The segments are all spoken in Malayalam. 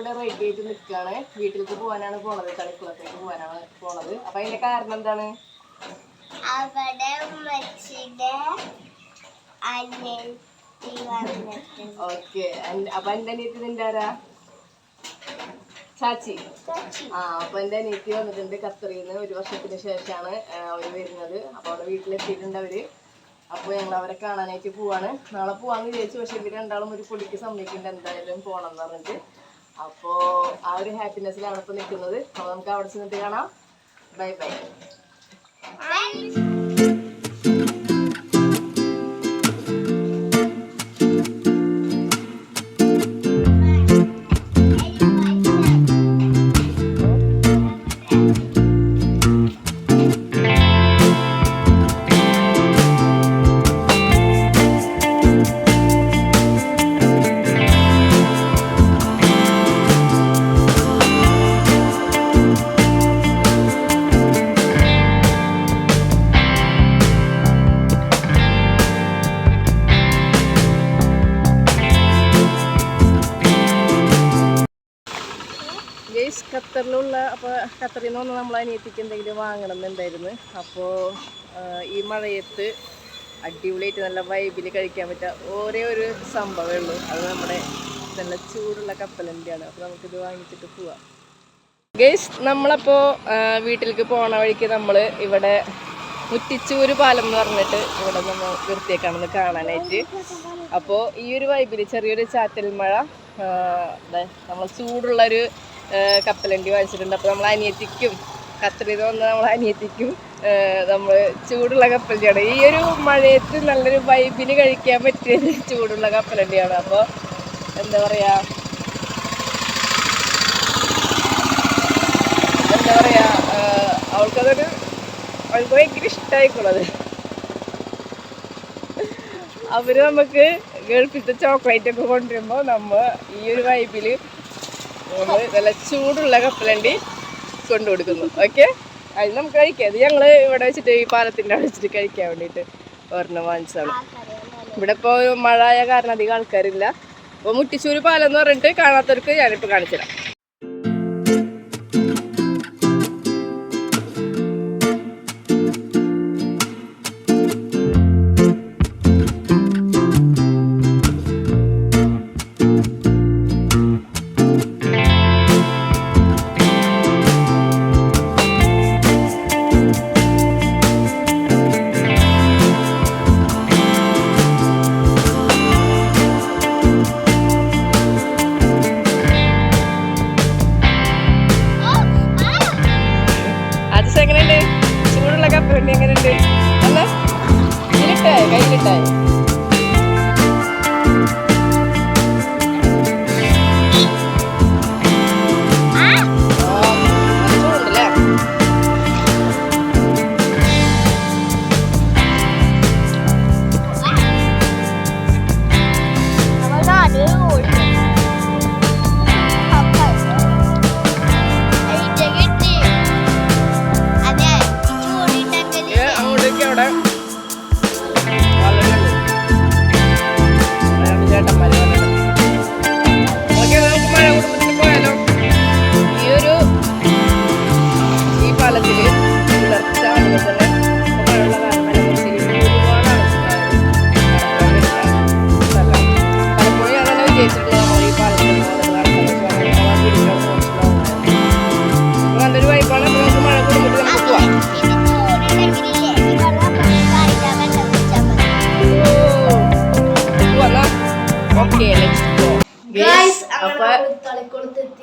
ഇവിടെ റെഡി ആയിട്ട് നിൽക്കുകയാണ്. വീട്ടിലേക്ക് പോകാനാണ് പോണത്, കളിക്കുളത്തേക്ക് പോകാനാണ് പോണത്. അപ്പൊ അതിന്റെ കാരണം എന്താണ്? ഓക്കെ, അപ്പൊ എന്റെ അനിയത്തി നിന്റെ ആരാ? ചാച്ചി. അപ്പൊ എന്റെ അനിയത്തി വന്നിട്ടുണ്ട് ഖത്തറിൽ നിന്ന്. 1 വർഷത്തിന് ശേഷമാണ് അവര് വരുന്നത്. അപ്പൊ അവിടെ വീട്ടിലെത്തിയിട്ടുണ്ട് അവര്. അപ്പൊ ഞങ്ങൾ അവരെ കാണാനായിട്ട് പോവാണ്. നാളെ പോവാന്ന് വിചാരിച്ചു, പക്ഷെ ഇവര് രണ്ടാളും ഒരു പൊടിക്ക് സമ്മതിക്കുന്നുണ്ട് എന്തായാലും പോണം എന്ന് പറഞ്ഞിട്ട്. അപ്പോ ആ ഒരു ഹാപ്പിനെസ്സിലാണ് ഇപ്പൊ നിൽക്കുന്നത്. അപ്പൊ നമുക്ക് അവിടെ ചെന്നിട്ട് കാണാം. Bye bye. ഖത്തറിലുള്ള അപ്പോൾ ഖത്തറിൽ നിന്ന് വന്ന് നമ്മൾ അനിയത്തിക്ക് എന്തെങ്കിലും വാങ്ങണം എന്നുണ്ടായിരുന്നു. അപ്പോൾ ഈ മഴയത്ത് അടിപൊളിയായിട്ട് നല്ല വൈബിൽ കഴിക്കാൻ പറ്റുക ഒരേ ഒരു സംഭവമേ ഉള്ളൂ. അത് നമ്മുടെ നല്ല ചൂടുള്ള കപ്പലണ്ടിയാണ്. അപ്പോൾ നമുക്കിത് വാങ്ങിച്ചിട്ട് പോവാം. ഗൈസ്, നമ്മളപ്പോൾ വീട്ടിലേക്ക് പോണ വഴിക്ക് നമ്മൾ ഇവിടെ മുറ്റിച്ചൂര് പാലം എന്ന് പറഞ്ഞിട്ട് ഇവിടെ നമ്മൾ വൃത്തിയേക്കാണെന്ന് കാണാനായിട്ട്. അപ്പോൾ ഈ ഒരു വൈബിൽ ചെറിയൊരു ചാറ്റൽ മഴ, നമ്മൾ ചൂടുള്ളൊരു കപ്പലണ്ടി വാങ്ങിച്ചിട്ടുണ്ട്. അപ്പോൾ നമ്മൾ അനിയത്തിക്കും ഖത്തറിൽ നിന്ന് വന്ന നമ്മൾ അനിയത്തിക്കും നമ്മൾ ചൂടുള്ള കപ്പലണ്ടിയാണ്. ഈ ഒരു മഴയത്ത് നല്ലൊരു വൈബിന് കഴിക്കാൻ പറ്റിയത് ചൂടുള്ള കപ്പലണ്ടിയാണ്. അപ്പോൾ എന്താ പറയുക അവൾക്ക് ഭയങ്കര ഇഷ്ടമായിക്കുള്ളത്. അവര് നമുക്ക് ഗൾഫിലത്തെ ചോക്ലേറ്റ് ഒക്കെ കൊണ്ടുവരുമ്പോൾ നമ്മൾ ഈ ഒരു വൈബിൽ നമ്മൾ നല്ല ചൂടുള്ള കപ്പലണ്ടി കൊണ്ടുകൊടുക്കുന്നു. ഓക്കെ, അത് നമുക്ക് കഴിക്കാം. അത് ഞങ്ങൾ ഇവിടെ വെച്ചിട്ട് ഈ പാലത്തിൻ്റെ അവിടെ വെച്ചിട്ട് കഴിക്കാൻ വേണ്ടിയിട്ട് ഒരെണ്ണം വാങ്ങിച്ചതാണ്. ഇവിടെ ഇപ്പോൾ മഴ ആയ കാരണം അധികം ആൾക്കാരില്ല. അപ്പോൾ മുട്ടിച്ചൂര് പാലം എന്ന് പറഞ്ഞിട്ട് കാണാത്തവർക്ക് ഞാനിപ്പോൾ കാണിച്ചു തരാം. എങ്ങനെയുണ്ട് ചൂടുള്ള കപ്പലണ്ടി? എങ്ങനെയുണ്ട്? അല്ല ഇതിലിട്ടായി കയ്യിലിട്ടായി.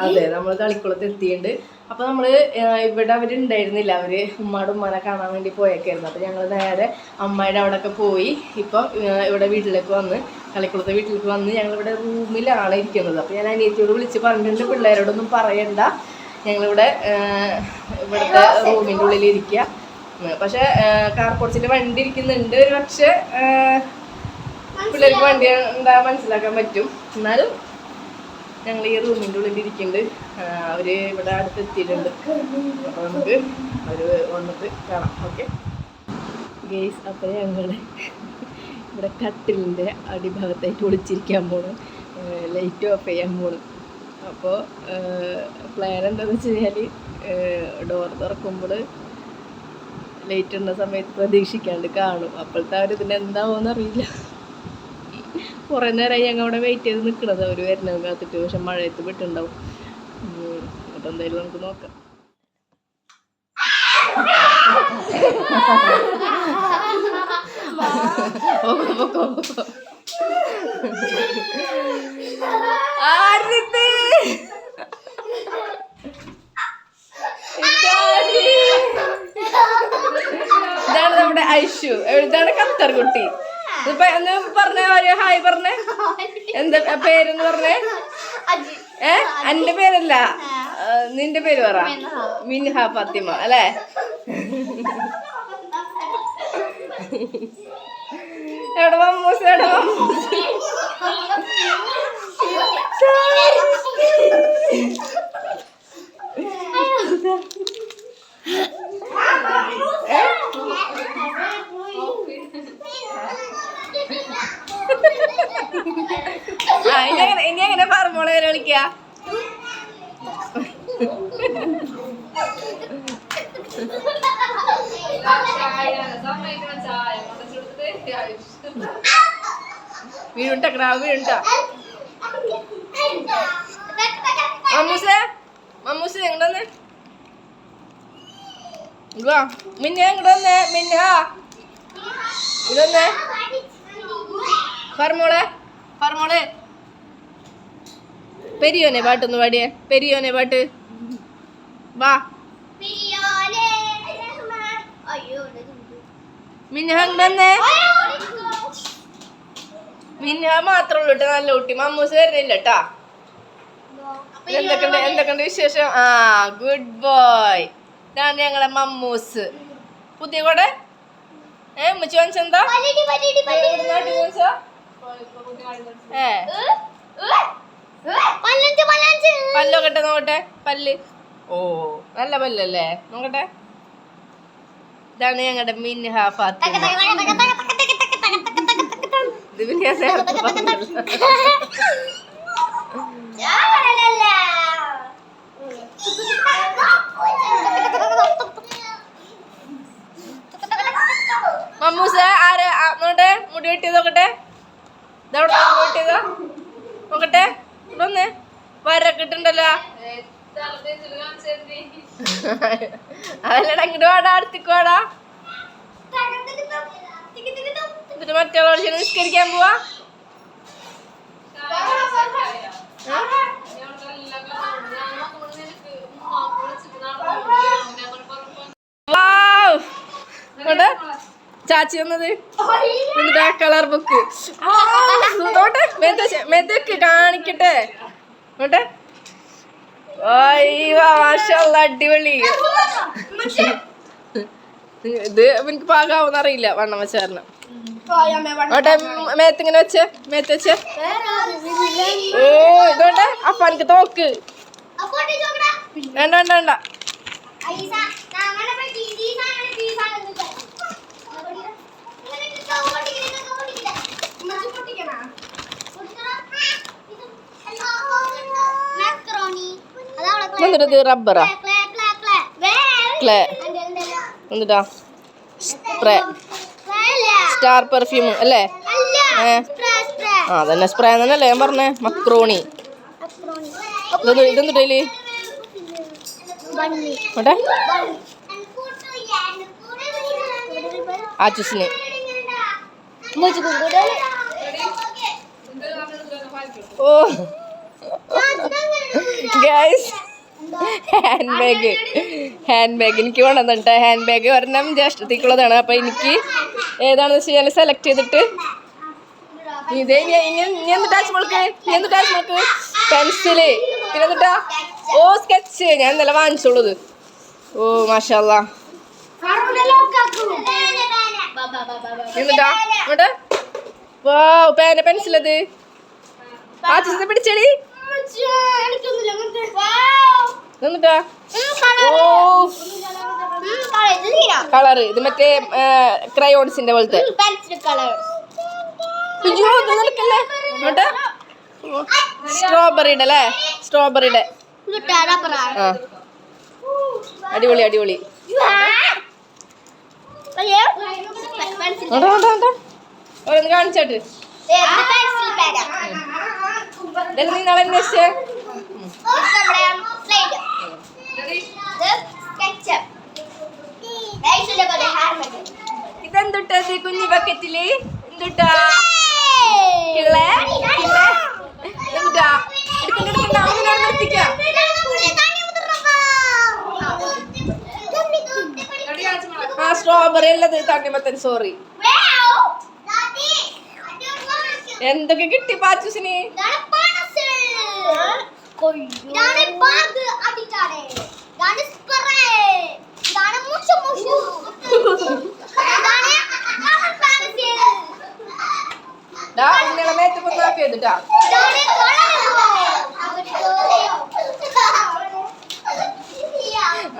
അതെ, നമ്മൾ കളിക്കുളത്ത് എത്തിയിട്ടുണ്ട്. അപ്പൊ നമ്മള് ഇവിടെ അവരുണ്ടായിരുന്നില്ല, അവര് ഉമ്മാടെ ഉമ്മാനെ കാണാൻ വേണ്ടി പോയേക്കായിരുന്നു. അപ്പൊ ഞങ്ങൾ നേരെ അമ്മയുടെ അവിടെ ഒക്കെ പോയി ഇപ്പൊ ഇവിടെ വീട്ടിലേക്ക് വന്ന്, കളിക്കുളത്തെ വീട്ടിലേക്ക് വന്ന് ഞങ്ങളിവിടെ റൂമിലാണ് ഇരിക്കുന്നത്. അപ്പൊ ഞാൻ അനിയത്തിയോട് വിളിച്ച് പറഞ്ഞിട്ടുണ്ട്, പിള്ളേരോടൊന്നും പറയണ്ട, ഞങ്ങളിവിടെ ഇവിടുത്തെ റൂമിൻ്റെ ഉള്ളിൽ ഇരിക്കുക. പക്ഷെ കാർപോർട്സിന്റെ വണ്ടി ഇരിക്കുന്നുണ്ട്. ഒരു പക്ഷെ പിള്ളേർക്ക് വണ്ടി ഉണ്ടാകാൻ മനസ്സിലാക്കാൻ പറ്റും. എന്നാലും ഞങ്ങൾ ഈ റൂമിൻ്റെ ഉള്ളിൽ ഇരിക്കുന്നുണ്ട്. അവര് ഇവിടെ അടുത്തെത്തിയിട്ടുണ്ട്. അപ്പോൾ നമുക്ക് അവർ വന്നിട്ട് കാണാം. ഓക്കെ ഗെയ്സ്, അപ്പോൾ ഞങ്ങൾ ഇവിടെ കട്ടിലിൻ്റെ അടിഭാഗത്തായിട്ട് ഒളിച്ചിരിക്കാൻ പോണ്, ലൈറ്റ് ഓഫ് ചെയ്യാൻ പോണ്. അപ്പോൾ പ്ലാൻ എന്താണെന്ന് വെച്ച് കഴിഞ്ഞാൽ ഡോർ തുറക്കുമ്പോൾ ലൈറ്റ് ഇടുന്ന സമയത്ത് പ്രതീക്ഷിക്കാണ്ട് കാണും. അപ്പോഴത്തെ അവർ ഇതിന് എന്താവുമെന്ന് അറിയില്ല. കുറേ നേരമായി ഞങ്ങൾ അവിടെ വെയിറ്റ് ചെയ്ത് നിൽക്കണത് അവർ വരുന്നത് കാത്തിട്ട്. പക്ഷെ മഴയത്ത് വിട്ടുണ്ടാവും. അപ്പോൾ എന്തായാലും നമുക്ക് നോക്കാം. ഇതാണ് നമ്മുടെ ഐഷു. ഇതാണ് ഖത്തർ കുട്ടി. എന്ന് പറഞ്ഞ ഒരു ഹായ് പറഞ്ഞേ. എന്താ പേരെന്ന് പറഞ്ഞേ? എന്റെ പേരല്ല, നിന്റെ പേര് പറ. മിൻഹ ഫാത്തിമ അല്ലേ? എവിടെ മമ്മൂസ്? എവിടെ മമ്മൂസ്? ഇനി എങ്ങനെ പറമോളെ വിളിക്ക? വീഴുണ്ടക്കടാ, വീഴുണ്ട. മമ്മൂസേ, മമ്മൂസ് എങ്ങോട്ടന്നെ? മിന്ന എങ്ങോട്ട് വന്നേ? മിന്ന ഇതൊന്നേ. ഫർമോളെ, ഫർമോളെ പെരിയോനെ പാട്ടൊന്ന് പാടിയേ. പെരിയോനെ പാട്ട് വാ. മിന്ന അങ്ങോട്ടന്നെ. മിന്ന മാത്രമേ ഉള്ളൂ കേട്ടോ നല്ല കുട്ടി. മമ്മൂസ് വരുന്നില്ല കേട്ടാ. എന്തൊക്കെയുണ്ട് വിശേഷം? ആ ഗുഡ് ബോയ്. ഇതാണ് ഞങ്ങളെ മമ്മൂസ്. പുതിയ കൂടെ ഉമ്മച്ചി വാങ്ങിച്ചെന്താ? പല്ലൊക്കെ നോക്കട്ടെ. പല്ല് ഓ നല്ല പല്ലല്ലേ, നോക്കട്ടെ. ഇതാണ് ഞങ്ങളുടെ മിൻഹ ഫാത്തിമ. ഇത് പിന്നെ ഞാൻ നേരത്തെ പറഞ്ഞല്ലോ. മമ്മൂസ് ആരെ നോട്ടെ മുടി വെട്ടിയത് നോക്കട്ടെ. ഇതവിടെ മുടി വെട്ടിയതോ നോക്കട്ടെ. ഇതൊന്ന് വരൊക്കെ ഇട്ടുണ്ടല്ലോ. അതല്ലടാ, ഇങ്ങോട്ട് വാടാ, അടുത്തേക്ക് വാടാ. എന്നിട്ട് മറ്റുള്ളവർ നിസ്കരിക്കാൻ പോവാ. ചാച്ചി വന്നത് എന്നിട്ട് ആ കളർ ബുക്ക് നോട്ടെ. മെതക്ക് കാണിക്കട്ടെ. നോട്ടെ. അടിപൊളി. ഇത് എനിക്ക് പാകാവൂന്ന് അറിയില്ല വണ്ണം വെച്ചാരണം. ഓട്ടെ മേത്തിങ്ങനെ വെച്ചേ, മേത്ത് വെച്ചേ. ഓ ഇതോട്ടെ. അപ്പൊ എനിക്ക് തോക്ക് വേണ്ട വേണ്ട വേണ്ട. എന്നിട്ട് റബ്ബറാ ക്ലേ. എന്നിട്ടാ സ്പ്രേ, സ്റ്റാർ പെർഫ്യൂം അല്ലേ? ആ അതന്നെ സ്പ്രേ തന്നെയല്ലേ ഞാൻ പറഞ്ഞേ. മക്രോണി. ഇതെന്നിട്ടേല് ഓട്ടെ. ആച്ചൂസിന് ഓ guys hand bag. Hand bag എനിക്ക് കൊണ്ടുവന്നിട്ട് ഹാൻഡ് ബാഗ് ഒരെണ്ണം ജ്യേഷ്ഠത്തേക്കുള്ളതാണ്. അപ്പം എനിക്ക് ഏതാണെന്ന് വെച്ച് കഴിഞ്ഞാൽ സെലക്ട് ചെയ്തിട്ട് ഇത് ഇനി എന്നിട്ടാ മോൾക്ക്, ഇനി എന്നിട്ടാ മോൾക്ക് പെൻസില്, പിന്നെ എന്നിട്ടാ ഓ സ്കെച്ച് ഞാൻ ഇന്നലെ വാങ്ങിച്ചോളൂ. ഓ മാഷാല്ലാ. എന്നിട്ടാ ഇങ്ങോട്ട് വാ പേന പെൻസിലത് ആച്ചി പിടിച്ചെടി. എന്നിട്ടാ ഓ കളറ് ഇത് മറ്റേ ക്രയോൺസിന്റെ പോലത്തെ. സ്ട്രോബെറിയുടെ അല്ലേ? സ്ട്രോബെറിയുടെ. ആ അടിപൊളി അടിപൊളി. ഓരോന്ന് കാണിച്ചോട്ട്. ഇതെല്ലാം നീ നാളെ അന്വേഷിച്ചേ. ഇതെന്തുട്ടത് കുഞ്ഞു ബക്കറ്റില്? എന്തുട്ടാ ആ സ്ട്രോബെറി ഉള്ളത് തണ്ണിമത്തൻ. സോറി. എന്തൊക്കെ കിട്ടി പാച്ചൂസിന്?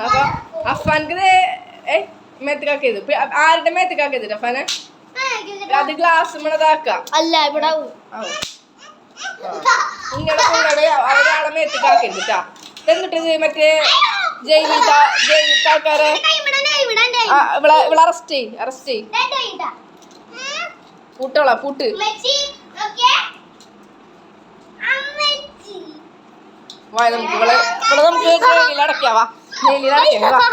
അപ്പൊ അഫാൻക്ക് മേത്തക്കാക്കിയത്. ആരുടെ മേത്തക്കാക്കിയത് അഫാനെ? അത് ഗ്ലാസ് മണതാക്കാം. അല്ല ഇവിടെ ഒരാളെ മേത്തക്കാക്കരുതാ. എന്നിട്ട് മറ്റേ ജയിലിലത്തെ ആൾക്കാരെ ഇവിടെ അറസ്റ്റ് ചെയ്. പൂട്ടോളാ പൂട്ട്. നമുക്ക് ഇവിടെ നമുക്ക് ജയിലിലടക്കാവാ. ജയിലിലടക്കാം.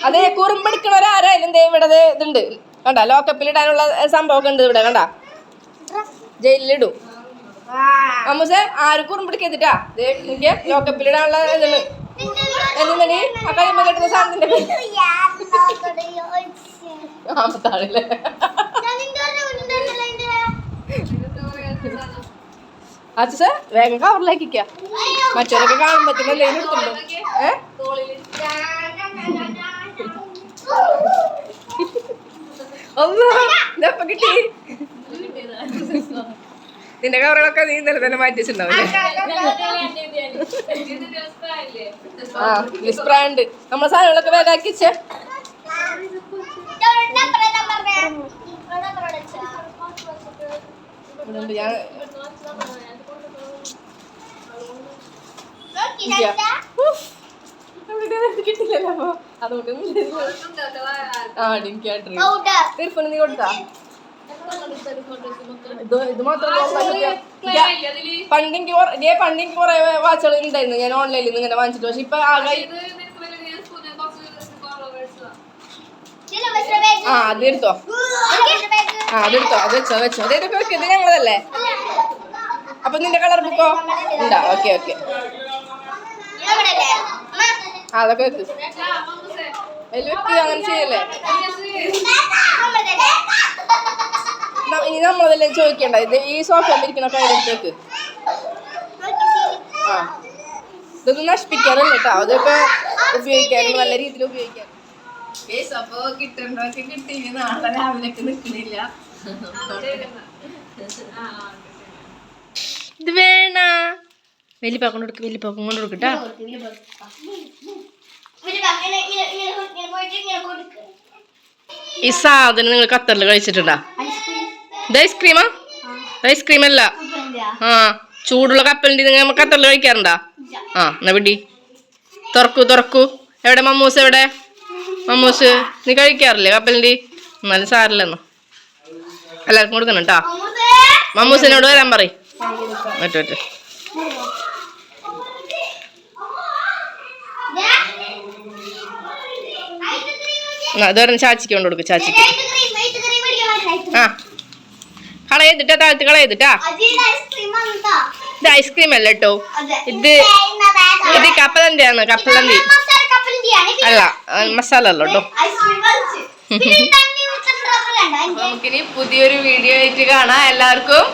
അതെ കുറുമ്പെടുക്കണവരാരായാലും ഇവിടെ ഇതുണ്ട് കണ്ട. ലോക്കപ്പിൽ ഇടാനുള്ള സംഭവമൊക്കെ ഉണ്ട് ഇവിടെ കണ്ട. ജയിലിലിടും. അമ്മൂസേ ആര് കുറുമ്പെടുക്കരുതിട്ടാ. എനിക്ക് ലോക്കപ്പിൽ ഇടാനുള്ള ഇതാണ്. എന്താണ് ആ കൈമ്മ കെട്ടുന്ന സാധനത്തിന്റെ പേര്? ആമത്താണല്ലേ. അച്ഛാ വേഗം കവറിലേക്കിക്ക. മറ്റവരൊക്കെ കാണുമ്പത്തിന് എന്തെങ്കിലും എടുത്തുണ്ടോ? ഇതപ്പ കിട്ടി. നിന്റെ കവറുകളൊക്കെ നീ ഇന്നലെ തന്നെ മാറ്റി വെച്ചിട്ടുണ്ടാവില്ലേ? ആ ലിസ്പ്രാണ്ട് നമ്മളെ സാധനങ്ങളൊക്കെ വേഗം ആക്കിച്ചേ. ഞാൻ കിട്ടില്ലല്ലോ അപ്പൊ അതുകൊണ്ട് നീ കൊടുത്താ. ഇത് മാത്രം പണ്ടെനിക്ക് കുറെ വാച്ചുകൾ ഉണ്ടായിരുന്നു. ഞാൻ ഓൺലൈനിൽ നിന്ന് ഇങ്ങനെ വാങ്ങിച്ചിട്ട്. പക്ഷെ ഇപ്പൊ ആകെ അതെടുത്തോ. അതെടുത്തോ. അത് വെച്ചോ. അതേതൊക്കെ വെക്കുന്നത് ഞങ്ങളതല്ലേ. അപ്പൊ നിന്റെ കളർ ബുക്കോ ഉണ്ടാ? Okay okay. അതൊക്കെ വെക്ക്. അതിൽ വെക്ക്. അങ്ങനെ ചെയ്യല്ലേ. ഇനി നമ്മളതെല്ലാം ചോദിക്കണ്ട. ഇത് ഈ സോഫയിൽ ഇരിക്കണ കയ്യിലെടുത്തേക്ക്. ആ ഇതൊന്നും നശിപ്പിക്കാനല്ല കേട്ടോ. അതൊക്കെ ഉപയോഗിക്കാനും നല്ല രീതിയിൽ ഉപയോഗിക്കാൻ. അപ്പൊ കിട്ടണ്ടൊക്കെ കിട്ടി. നാളെ രാവിലേക്ക് നിൽക്കണില്ല. ഇത് വേണ വലിയപ്പാക്കൊണ്ട് കൊടുക്ക്. വലിയപ്പാക്കും കൊണ്ട് കൊടുക്കട്ടാ. ഈ സാധനം നിങ്ങൾ ഖത്തറിൽ കഴിച്ചിട്ടുണ്ടാ? ഇത് ഐസ്ക്രീമാ? ഐസ്ക്രീം അല്ല. ആ ചൂടുള്ള കപ്പലിൻ്റെ നിങ്ങൾ ഖത്തറിൽ കഴിക്കാറുണ്ടാ? ആ എന്നാ പിടി. തുറക്കൂ. എവിടെ മമ്മൂസ്? എവിടെ മമ്മൂസ്? നീ കഴിക്കാറില്ലേ കപ്പലിൻ്റെ? എന്നാലും സാറില്ലെന്നോ. എല്ലാവർക്കും കൊടുക്കണം കേട്ടോ. മമ്മൂസിനോട് വരാൻ പറയും. മറ്റേ അതുവരെ ചാച്ചിക്ക് കൊണ്ട് കൊടുക്കും. ചാച്ചിക്ക് ആ കളയതിട്ടാ. താഴത്ത് കളയതിട്ടാ. ഇത് ഐസ്ക്രീം അല്ല കേട്ടോ. ഇത് കപ്പലണ്ടിയാണ്. കപ്പലണ്ടി അല്ല മസാല അല്ല കേട്ടോ. നമുക്കിനി പുതിയൊരു വീഡിയോ ആയിട്ട് കാണാം. എല്ലാവർക്കും